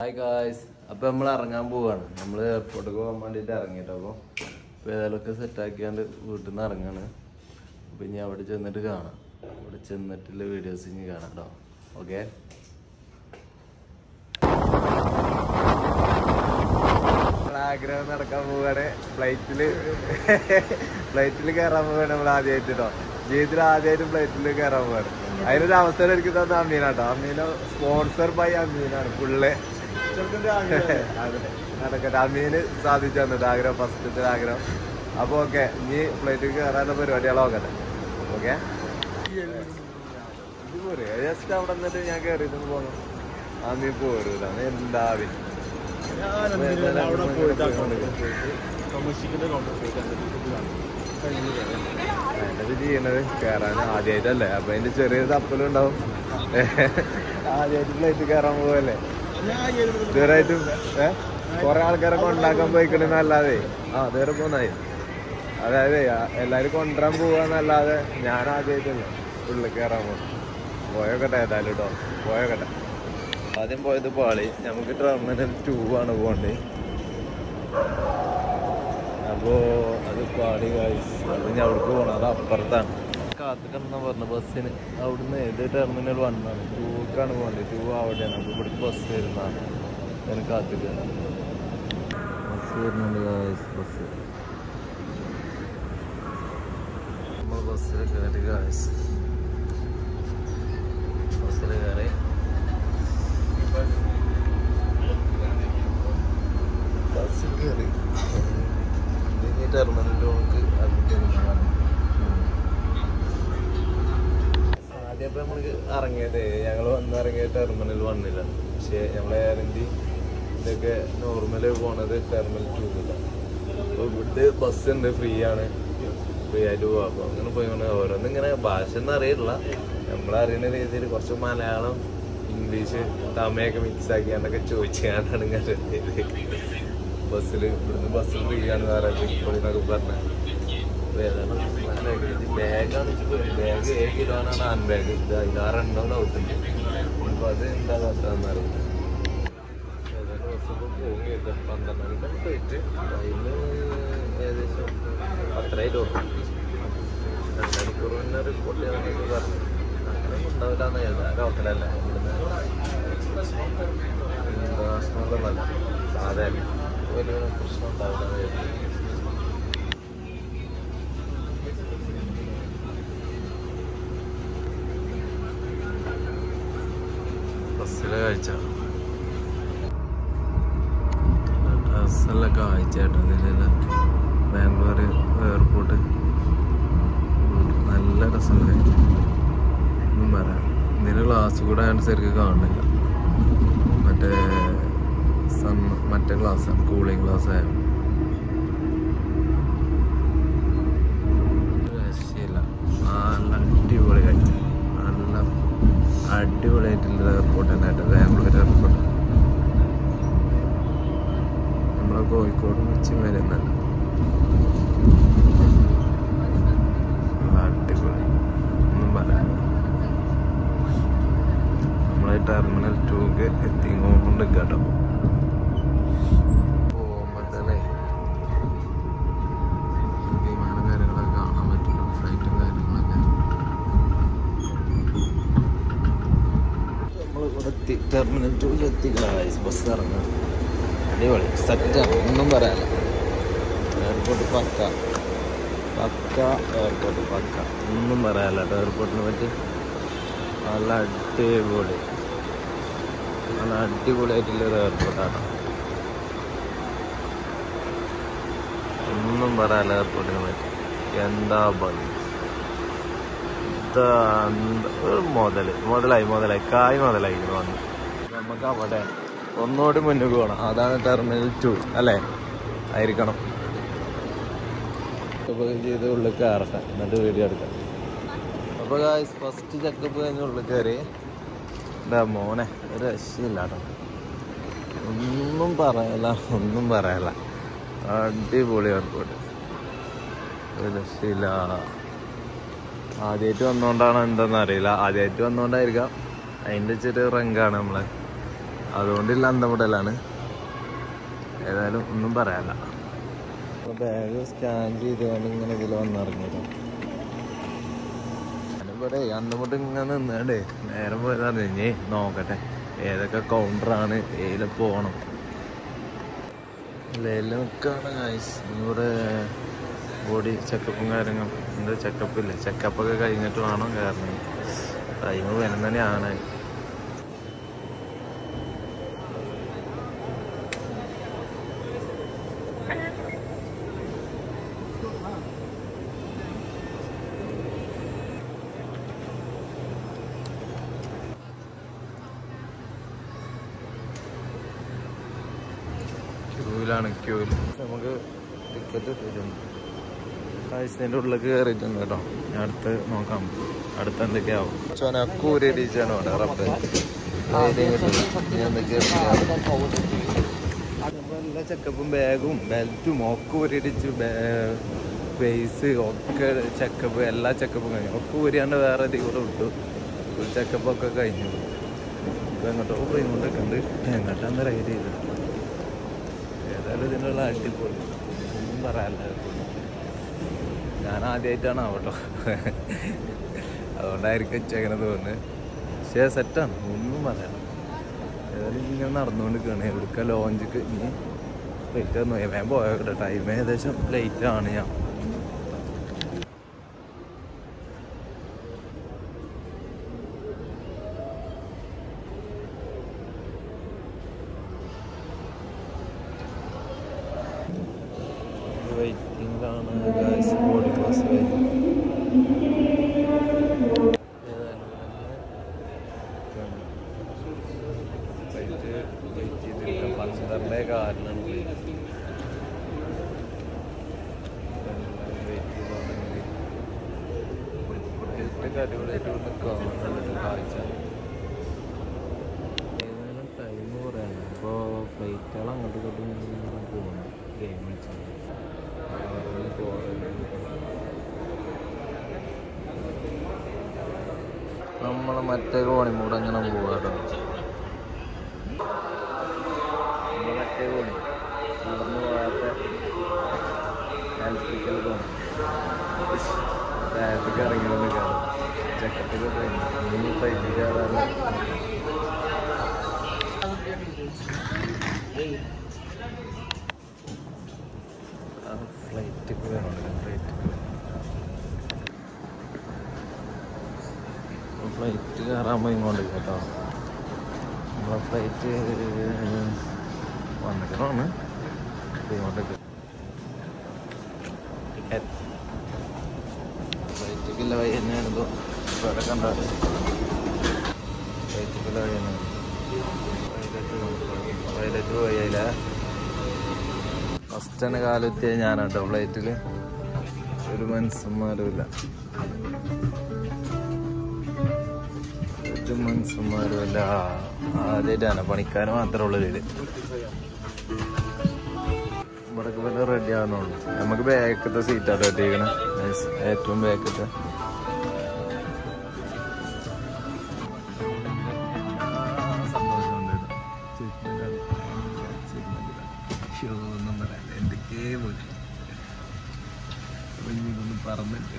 Hi guys, അപ്പോൾ നമ്മൾ ഇറങ്ങാൻ പോവാണ്. നമ്മൾ എയർപോർട്ടിൽ പോകാൻ വേണ്ടിയിട്ട് ഇറങ്ങിയിട്ട് അപ്പോൾ ഏതായാലൊക്കെ സെറ്റാക്കിയാണ്ട് വീട്ടിൽ നിന്ന് ഇറങ്ങാണ്. അപ്പോൾ ഇനി അവിടെ ചെന്നിട്ട് കാണാം. അവിടെ ചെന്നിട്ടുള്ള വീഡിയോസ് ഇനി കാണാം കേട്ടോ. ഓക്കെ, ആഗ്രഹം നടക്കാൻ പോവുകയാണ്. ഫ്ലൈറ്റിൽ കയറാൻ പോവുകയാണ്. നമ്മൾ ആദ്യമായിട്ട് കേട്ടോ, ജീവിതത്തിൽ ആദ്യമായിട്ട് ഫ്ലൈറ്റിൽ കയറാൻ പോവാണ്. അതിനൊരു അവസരം എനിക്ക് തന്ന അമ്മീനാട്ടോ. അമ്മീനോ സ്പോൺസർ ബൈ അമ്മീനാണ് ഫുള്ള്. നടക്കട്ടെ, അമ്മീന് സാധിച്ചു തന്നിട്ട് ആഗ്രഹം, ഫസ്റ്റത്തെ ആഗ്രഹം. അപ്പോൾ ഓക്കെ, ഇനി ഫ്ലൈറ്റിൽ കയറാനുള്ള പരിപാടികളെ നോക്കട്ടെ. ഓക്കെ, ഇത് പോരെ ജസ്റ്റ് അവിടെ നിന്നിട്ട് ഞാൻ കയറിയിട്ടൊന്ന് പോന്നു. അമ്മീ പോരൂല എന്താവില്ല അതിൻ്റെ ചെയ്യണത് കയറാൻ ആദ്യമായിട്ടല്ലേ. അപ്പൊ അതിന്റെ ചെറിയൊരു തപ്പലും ഉണ്ടാവും. ആദ്യമായിട്ട് ഫ്ലൈറ്റ് കയറാൻ പോവല്ലേ. ഇതുവരായിട്ടും കുറെ ആൾക്കാരെ കൊണ്ടാക്കാൻ പോയിക്കണെന്നല്ലാതെ വേറെ പോന്നായി. അതായത് എല്ലാരും കൊണ്ടുവരാൻ പോവാന്നല്ലാതെ ഞാൻ ആദ്യമായിട്ടല്ലേ ഉള്ളിൽ കയറാൻ പോകും. പോയോക്കട്ടെ ഏതായാലും കേട്ടോ, പോയോക്കട്ടെ. ആദ്യം പോയത് പാളി. നമുക്ക് ടെർമിനൽ 2 ആണ് പോകേണ്ടത്. അപ്പോൾ അത് പാടി കായ്സ്. അത് ഞാൻ അവിടേക്ക് പോകണം, അത് അപ്പുറത്താണ്. കാത്തിക്കണം പറഞ്ഞു ബസ്സിന്. അവിടുന്ന് ഏത് ടെർമിനൽ 1 ആണ്, 2ക്കാണ് പോകേണ്ടത്. 2 അവിടെയാണ്. അപ്പോൾ ഇവിടേക്ക് ബസ് വരുന്നതാണ്. അതിന് കാത്തിക്കണം. ബസ് വരുന്നുണ്ട് കായ്സ്. നമ്മൾ ബസ്സിൽ കയറി കായ്സ്. ബസ്സിൽ കയറി ടെർമിനൽ നമുക്ക് ആദ്യം നമ്മൾക്ക് ഇറങ്ങിയത് ഞങ്ങൾ വന്നിറങ്ങിയ ടെർമിനൽ 1 പക്ഷേ നമ്മളെ എയർ ഇന്ത്യ ഇതൊക്കെ നോർമല് പോണത് ടെർമിനൽ 2 അപ്പോൾ ഇവിടെ ബസ് ഉണ്ട്, ഫ്രീ ആണ്, ഫ്രീ ആയിട്ട് പോവാം. അപ്പോൾ അങ്ങനെ പോയി ഓരോന്നും ഇങ്ങനെ ഭാഷ ഒന്നും അറിയില്ല. നമ്മളറിയുന്ന രീതിയിൽ കുറച്ച് മലയാളം, ഇംഗ്ലീഷ്, തമിഴൊക്കെ മിക്സ് ആക്കിയാണ്ടൊക്കെ ചോദിച്ചാണ് ഇങ്ങനെ ബസ്സിൽ. ഇവിടുന്ന് ബസ്സിൽ ഫ്രീ ആണ് വേറെ എന്നൊക്കെ പറഞ്ഞത്. ബാഗാണ് വെച്ചിട്ട് ബാഗ് 7 കിലോനാണ് ഹാൻഡ് ബാഗ്. ഇത് 16 ഡൗട്ടുണ്ട്. അപ്പോൾ അത് എന്താ കാട്ടാന്നറിയാം. ഏതായാലും ബസ്സൊക്കെ പോവുകയില്ല. 12 മണിക്കാണ് ഫ്ലൈറ്റ്. അതിന് ഏകദേശം 10 തോന്നും. 2 മണിക്കൂർ മുന്നേ റിപ്പോർട്ട് ചെയ്യാനൊക്കെ പറഞ്ഞു. അങ്ങനെ ഉണ്ടാവില്ലാന്ന് എഴുതാം. ലോക്കലല്ല, ഇവിടുന്ന് ഇന്റർനാഷണലല്ല, സാധാരണ വലിയ പ്രശ്നം ഉണ്ടാവില്ല. ബസ്സിലെ കാഴ്ച, ഡ്രസ്സെല്ലാം കാഴ്ച കേട്ടോ. ഇതിലെല്ലാം ബാംഗ്ലൂർ എയർപോർട്ട് നല്ല രസമുണ്ട്. ഒന്നും പറയാം. ഇതിന് ഗ്ലാസ് കൂടെ ആയതുകൊണ്ട് ശരിക്കും കാണുന്നില്ല. മറ്റേ ഗ്ലാസ്സാണ്, കൂളിംഗ് ഗ്ലാസ് ആയിരുന്നു. രക്ഷയില്ല. നല്ല അടിപൊളിയായിട്ട്, നല്ല അടിപൊളിയായിട്ടുള്ള എയർപോർട്ട് തന്നെയായിട്ട് ബാംഗ്ലൂർ എയർപോർട്ട്. നമ്മളെ കോഴിക്കോട് കൊച്ചി വരുന്നല്ല. അടിപൊളി, ഒന്നും പറയാം. നമ്മളെ ടെർമിനൽ 2 എത്തിക്കൊണ്ട് കേട്ടോ. പോകുമ്പോൾ തന്നെ വിമാനം കാര്യങ്ങളൊക്കെ കാണാൻ പറ്റില്ല, ഫ്ലൈറ്റും കാര്യങ്ങളൊക്കെ. നമ്മളിവിടെ എത്തി, ടെർമിനൽ 2 എത്തി ഗായ്സ്. ബസ് ഇറങ്ങാം. അടിപൊളി സെറ്റാണ്, ഒന്നും പറയാനില്ല. എയർപോർട്ട് പക്ക എയർപോർട്ട് പക്ക, ഒന്നും പറയാനില്ല കേട്ടോ. എയർപോർട്ടിനെ പറ്റി നല്ല അടിപൊളിയായിട്ടുള്ളൊരു എയർപോർട്ടാണ്. ഒന്നും പറയാനില്ല എയർപോർട്ടിനെ പറ്റി. എന്താ ഭംഗി. മുതലായി കായ് മുതലായിരിക്കുന്നു വന്ന്. നമുക്ക് അവിടെ ഒന്നുകൂടി മുന്നോട്ട് പോകണം. അതാണ് ടെർമിനൽ 2 അല്ലേ, ആയിരിക്കണം. ചെയ്ത് ഉള്ളിൽ കയറട്ടെ, എന്നിട്ട് വീഡിയോ എടുക്കാം. അപ്പോൾ ഗായ്സ്, ഫസ്റ്റ് ചെക്കപ്പ് കഴിഞ്ഞ് ഉള്ളിൽ കയറി. എന്താ മോനെ, ഒരു രക്ഷയില്ല കേട്ടോ. ഒന്നും പറയല. അടിപൊളി എയർപോർട്ട്, ഒരു രക്ഷയില്ല. ആദ്യമായിട്ട് വന്നുകൊണ്ടാണോ എന്താണെന്ന് അറിയില്ല. ആദ്യമായിട്ട് വന്നുകൊണ്ടായിരിക്കാം. അതിൻ്റെ ചെറിയ റങ്കാണ് നമ്മളെ. അതുകൊണ്ടില്ല അന്തമുടലാണ്. ഏതായാലും ഒന്നും പറയാനില്ല. ബാഗ് സ്കാൻ ചെയ്തുകൊണ്ട് ഇങ്ങനെ ഇതിൽ വന്നിറങ്ങിയത്. ഞാനിവിടെ അന്തമുട്ട് ഇങ്ങനെ നിന്നാണ്ടേ നേരം പോയത് അറിഞ്ഞേ നോക്കട്ടെ ഏതൊക്കെ കൗണ്ടറാണ്, ഏതിൽ പോകണം. ലേലൊക്കെയാണ് ഗൈസ്. ഇവിടെ ബോഡി ചെക്കപ്പും കാര്യങ്ങളും എന്താ ചെക്കപ്പില്ലേ, ചെക്കപ്പൊക്കെ കഴിഞ്ഞിട്ട് വേണം കയറണം. ടൈം വരുന്നതന്നെയാണ്. ക്യൂവിലാണ്, ക്യൂവിൽ നമുക്ക് ടിക്കറ്റ് കിട്ടിയിട്ടുണ്ട്. ആഴ്ചൻ്റെ ഉള്ളിലേക്ക് കയറിയിട്ടുണ്ട് കേട്ടോ. ഞാൻ അടുത്ത് നോക്കാം അടുത്ത് എന്തൊക്കെയാവും. ചൊനക്കൂരി അടിച്ചാണ് അവിടെ റബ്ബ് എല്ലാ ചെക്കപ്പും ബാഗും ബെൽറ്റും ഒക്കെ ഊരിടിച്ച് ബേസ് ഒക്കെ ചെക്കപ്പ്, എല്ലാ ചെക്കപ്പും കഴിഞ്ഞു. ഒക്കെ ഊരിയാണ്ട് വേറെ കൂടെ വിട്ടു. ചെക്കപ്പൊക്കെ കഴിഞ്ഞു. ഇപ്പം എങ്ങോട്ടോ ഇങ്ങോട്ടൊക്കെ ഉണ്ട്. എങ്ങോട്ടാന്ന് റൈഡ് ചെയ്ത്. ഏതായാലും ഇതിനുള്ള അടിപൊളി ഒന്നും പറയാനില്ല. ഞാൻ ആദ്യമായിട്ടാണ് ആവട്ടോ, അതുകൊണ്ടായിരിക്കും ഉച്ചങ്ങനെ തോന്നുന്നത്. പക്ഷേ സെറ്റാണ്, ഒന്നും പറയാം. ഏതായാലും ഇങ്ങനെ നടന്നുകൊണ്ടിരിക്കുകയാണ്. എവിടുക്ക ലോഞ്ചിക്ക് ഇനി ലേറ്റ് ഒന്നും വേഗം പോയാൽ ടൈം ഏകദേശം ലേറ്റാണ്. ഞാൻ വെയിറ്റിംഗിലാണ് ബോർഡിംഗ് പാസ് കഴിഞ്ഞു. വെയിറ്റ് ചെയ്തിട്ട് 12:30 കാറിനാണ് പോയി. വെയിറ്റ് ചെയ്തോണ്ടെങ്കിൽ കുട്ടികൾക്ക് അടിപൊളിയായിട്ട് കാണുന്നുണ്ട് കാഴ്ച. ഏതായാലും ടൈം കുറയാണ്. ഇപ്പോൾ ഫ്ലൈറ്റുകൾ അങ്ങോട്ടും ഇങ്ങോട്ടും പോകുന്നു. ഗെയിം കളിച്ചാൽ നമ്മളെ മറ്റേ കോണിമൂടെ അങ്ങനെ പോകാട്ടോ. നമ്മളെ മറ്റേ കോണി നടന്നു പോകാത്ത ഹെൽപ്പിക്കൽ കോണി താഴത്തേക്ക് ഇറങ്ങിയൊന്ന് കയറും. ചെക്കത്തൊക്കെ കഴിഞ്ഞു. ഇനി ഫ്ലൈറ്റിൽ കയറാൻ ഫ്ലൈറ്റിക്ക് വേണമല്ലോ. ഫ്ലൈറ്റ് കയറാൻ പോയി ഇങ്ങോട്ട് കേട്ടോ. നമ്മളെ ഫ്ലൈറ്റ് വന്നിട്ടാണ് ഇങ്ങോട്ടേക്ക്. ഫ്ലൈറ്റിക്കുള്ള വഴി തന്നെയാണിപ്പോൾ. ഇവിടെ കണ്ട ഫ്ലൈറ്റിക്കുള്ള വഴി തന്നെയാണ്. പൈലറ്റ് പോയില്ല. ഫസ്റ്റ് തന്നെ കാലെത്തിയ ഞാനാട്ടോ ഫ്ലൈറ്റിൽ. ഒരു മനുഷ്യന്മാരുമില്ല, ഒരു മനുഷ്യന്മാരുമില്ല. ആദ്യമായിട്ടാണ്, പണിക്കാർ മാത്രമേ ഉള്ളൂ ഇതിൽ. ഇവിടേക്ക് വല്ല റെഡി ആവുന്നുള്ളൂ. നമുക്ക് ബാക്കത്തെ സീറ്റാണ് റെഡിയാക്കണം, ഏറ്റവും ബാക്കത്തെ. ഒന്നും പറയാം, എന്തൊക്കെ പോയി പറന്നിട്ട്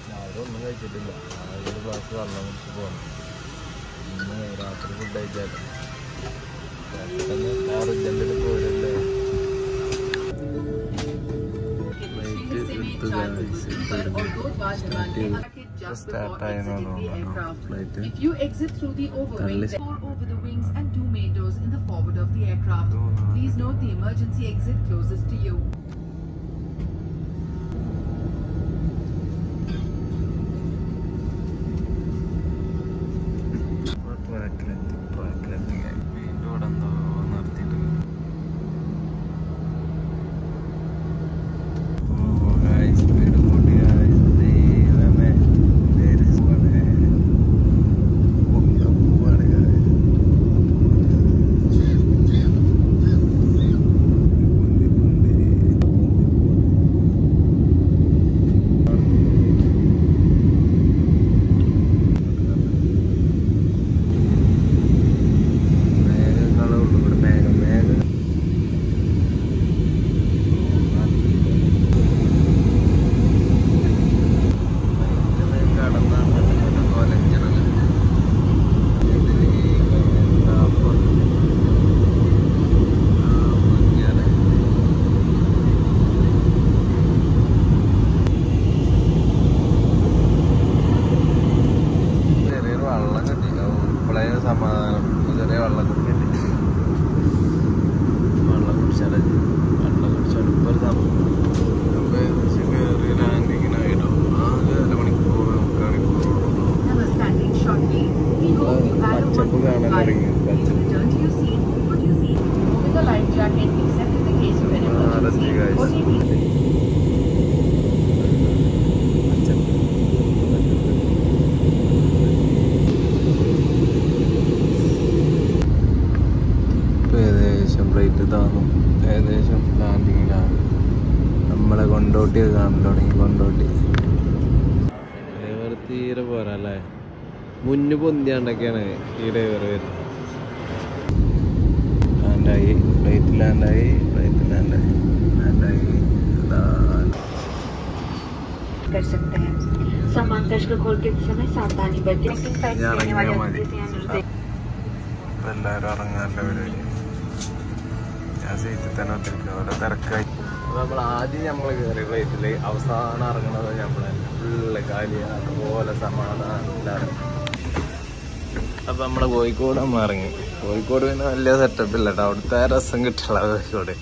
രാവിലെ ഒന്നും കഴിച്ചിട്ടില്ല. രാവിലെ ഒരു ഗ്ലാസ് വെള്ളം കുടിച്ച് പോകണം. ഇന്ന് രാത്രി ഫുഡ് കഴിച്ചാലും അർജന്റിൽ പോരല്ലേ. ഫ്ലൈറ്റ് എടുത്ത് സ്റ്റാർട്ടായെന്ന് തോന്നുന്നു flight. Please note the emergency exit closest to you. Setup കാണാൻ തുടങ്ങി. Please return to your seat. Put your seat with the life jacket except in the case of an emergency or any. ഏകദേശം flight താന്നു, ഏകദേശം ലാൻഡിങ്ങിലാണ്. നമ്മളെ കൊണ്ടോട്ടിയൊക്കെ കാണാൻ തുടങ്ങി. Kondotty driver തീരെ പോരാ അല്ലേ, മുന്നു പൊന്തിയാണ്ടൊക്കെയാണ് ഈ ഡ്രൈവർ വരുന്നത്. ലാൻഡായി, ഫ്ലൈറ്റ് ലാൻഡായി. कर सकते हैं। सामान कक्ष को खोल के समय सावधानी बरतें। എല്ലാവരും ഇറങ്ങാനുള്ള പരിപാടി. ഞാൻ സീറ്റിൽ തന്നെ ഒത്തിരിക്കുന്നു, ഓരോ തിരക്കായി. നമ്മൾ ആദ്യം നമ്മൾ കയറി ഫ്ലൈറ്റിൽ അവസാനം ഇറങ്ങണത് നമ്മളെ ഫുള്ള് കാലിയാണ്, അതുപോലെ സമാധാനം എല്ലാവരും. അപ്പം നമ്മളെ കോഴിക്കോട് നമ്മൾ ഇറങ്ങി. കോഴിക്കോട് പിന്നെ വലിയ സെറ്റപ്പ് ഇല്ല കേട്ടോ, അവിടുത്തെ രസം കിട്ടില്ല കോഴിക്കോട്.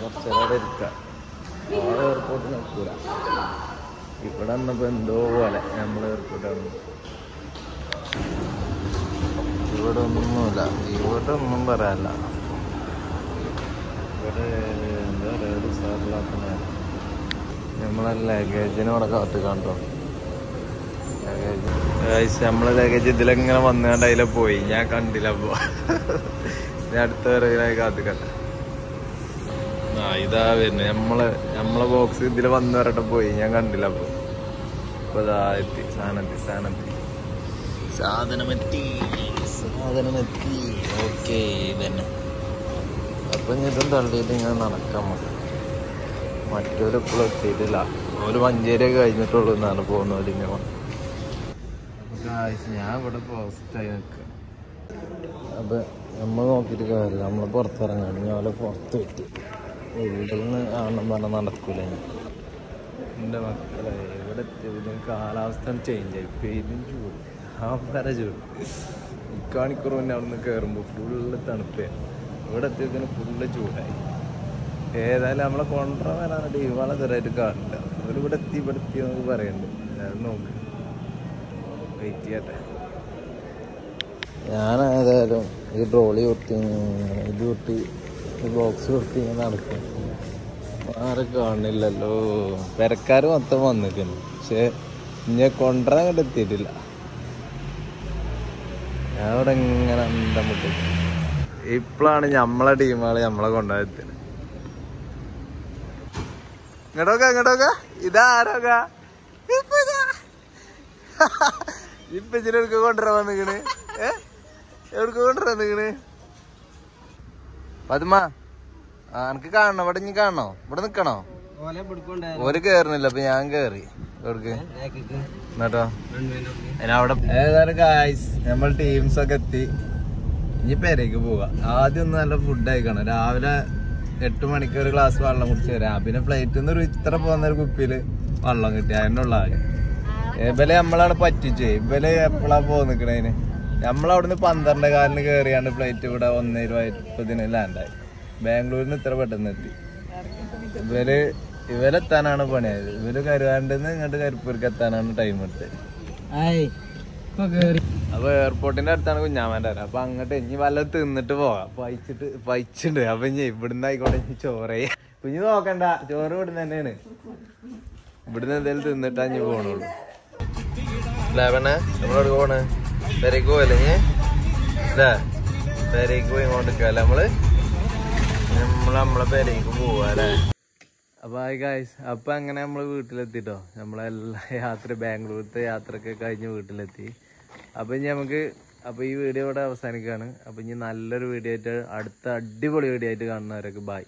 കുറച്ച് നേരം ഇരിക്കാം, ഓരോ എയർപോർട്ട് നിൽക്കൂല. ഇവിടെ വന്നപ്പോൾ എന്തോ പോലെ നമ്മൾ എയർപോർട്ടാണ്. ഇവിടെ ഒന്നുമില്ല, ഇവിടെ ഒന്നും പറയാനില്ല. ഇവിടെ എന്താ പറയുക, ഒരു സാറില്ലാത്ത നമ്മളെ ലഗേജിനെ ഇവിടെ കാത്ത് കണ്ടോ. ലഗേജ് നമ്മളെ ലഗേജ് ഇതിലെങ്ങനെ വന്നുകൊണ്ട് അതിലെ പോയി, ഞാൻ കണ്ടില്ല. അപ്പോൾ ഞാൻ അടുത്ത വരവിനായി കാത്തിക്കട്ടെ. ഇതാ വരുന്നത് നമ്മളെ ബോക്സ് ഇതിൽ വന്നു വരട്ടെ പോയി, ഞാൻ കണ്ടില്ല. അപ്പോൾ ഇതാ എത്തി, സാധനമെത്തി. ഓക്കെ ഇതന്നെ. അപ്പം ഇതും തള്ളിയിട്ട് ഇങ്ങനെ നടക്കാം. മറ്റൊരു ഇപ്പോഴും എത്തിയിട്ടില്ല, ഒരു മഞ്ചേരിയൊക്കെ കഴിഞ്ഞിട്ടുള്ളൂ എന്നാണ് പോകുന്നത്. ഇങ്ങനെ ഞാൻ ഇവിടെ പോസ്റ്റായി നിൽക്കുക. അപ്പം നമ്മൾ നോക്കിയിട്ട് കാര്യമില്ല, നമ്മൾ പുറത്തിറങ്ങാണ്. ഞാൻ പുറത്ത് പറ്റി ഉള്ളിൽ നിന്ന് കാണണം പറഞ്ഞാൽ നടക്കൂല. എൻ്റെ മക്കളെ ഇവിടെ എത്തിയതിന് കാലാവസ്ഥ ചേഞ്ചായി, പെരും ചൂട്, വരെ ചൂട്. മുക്കാണിക്കൂർ മുന്നേ അവിടെ നിന്ന് കയറുമ്പോൾ ഫുള്ള് തണുപ്പ്, ഇവിടെ എത്തിയതിന് ഫുള്ള് ചൂടായി. ഏതായാലും നമ്മളെ കൊണ്ടുവരാൻ വരാനായിട്ട് ഇവാളെ ചെറുതായിട്ട് കാണില്ല. ഇവിടെ എത്തി എന്നൊക്കെ പറയുന്നുണ്ട്. അത് നോക്ക്, വെയിറ്റ് ചെയ്യട്ടെ. ഞാനേതായാലും ഈ ട്രോളി കൊടുത്തി, ഇത് കൊടുത്തി, ഈ ബോക്സ് കൊടുത്തി ഇങ്ങനെ നടക്കും. ആരും കാണില്ലല്ലോ. പെരക്കാർ മൊത്തം വന്നിരിക്കുന്നു, പക്ഷെ ഇനി കൊണ്ടുവരാൻ അങ്ങോട്ട് എത്തിയിട്ടില്ല. ഞാൻ ഇവിടെ ഇങ്ങനെ എന്താ മുട്ടി. ഇപ്പോഴാണ് നമ്മളെ ടീമുകൾ നമ്മളെ കൊണ്ടുപോയത്. ഇങ്ങോട്ടോക്ക ഇതാരോക്ക ഇപ്പൊ ഇതിനെടുക്ക കൊണ്ടുവരാൻ വന്നിക്കണ്. എവിടേക്ക് കൊണ്ടുവരാൻ വന്നിക്കണ്? പതുമ എനിക്ക് കാണണോ? ഇവിടെ ഇനി കാണണോ? ഇവിടെ നിക്കണോ? ഓര് കേറുന്നില്ല, അപ്പൊ ഞാൻ കേറി. എവിടേക്ക് എന്നിട്ടോ അവിടെ. ഏതായാലും ഗായ്സ് നമ്മൾ ടീംസ് ഒക്കെ എത്തി. ഇനി പേരേക്ക് പോവാ. ആദ്യം ഒന്ന് നല്ല ഫുഡ് കഴിക്കണം. രാവിലെ 8 മണിക്ക് ഒരു ഗ്ലാസ് വെള്ളം കുടിച്ച് തരാം. പിന്നെ ഫ്ലൈറ്റിൽ നിന്ന് ഒരു ഇത്ര പോകുന്ന ഒരു കുപ്പിയില് വെള്ളം കിട്ടി, അതിനുള്ള ആകെ. ഇവലെ നമ്മളാണ് പറ്റിച്ചേ. ഇവലെ എപ്പോഴാ പോയി നിക്കണേന്. നമ്മളവിടുന്ന് 12:15 കയറിയാണ്ട് ഫ്ലൈറ്റ് ഇവിടെ 1:20 ലാൻഡായി. ബാംഗ്ലൂരിൽ നിന്ന് ഇത്ര പെട്ടെന്ന് എത്തി. ഇവരെത്താനാണ് പണിയായത്. ഇവര് കരുവാണ്ടെന്ന് ഇങ്ങോട്ട് കരിപ്പൂർക്ക് എത്താനാണ് ടൈം എടുത്തത്. അപ്പൊ എയർപോർട്ടിന്റെ അടുത്താണ് കുഞ്ഞാമാൻ്റെ വരാം. അപ്പൊ അങ്ങോട്ട് ഇനി വല്ലതും തിന്നിട്ട് പോകാം. പൈച്ചുണ്ട്. അപ്പൊ ഇനി ഇവിടുന്ന് ആയിക്കോട്ടെ ഇനി ചോറ് കുഞ്ഞു നോക്കണ്ട, ചോറ് ഇവിടുന്ന് തന്നെയാണ്. ഇവിടുന്ന് എന്തെങ്കിലും തിന്നിട്ടാ ഇനി പോണുള്ളൂ. ലെവണ് നമ്മളോട് പോണ് പെരേക്ക് പോയല്ലേ ഇനി അല്ലേ? പെരേക്ക് പോയി കൊണ്ടിരിക്കല്ലേ നമ്മളെ പെരേക്ക് പോവാ അല്ലേ? അപ്പൊ ഹായ് ഗായ്സ്, അപ്പൊ അങ്ങനെ നമ്മള് വീട്ടിലെത്തിട്ടോ. നമ്മളെല്ലാ ബാംഗ്ലൂരത്തെ യാത്രയൊക്കെ കഴിഞ്ഞ് വീട്ടിലെത്തി. അപ്പൊ ഇനി അപ്പൊ ഈ വീഡിയോ ഇവിടെ അവസാനിക്കുകയാണ്. അപ്പൊ ഇനി നല്ലൊരു വീഡിയോ ആയിട്ട്, അടുത്ത അടിപൊളി വീഡിയോ ആയിട്ട് കാണുന്നവരൊക്കെ ബൈ.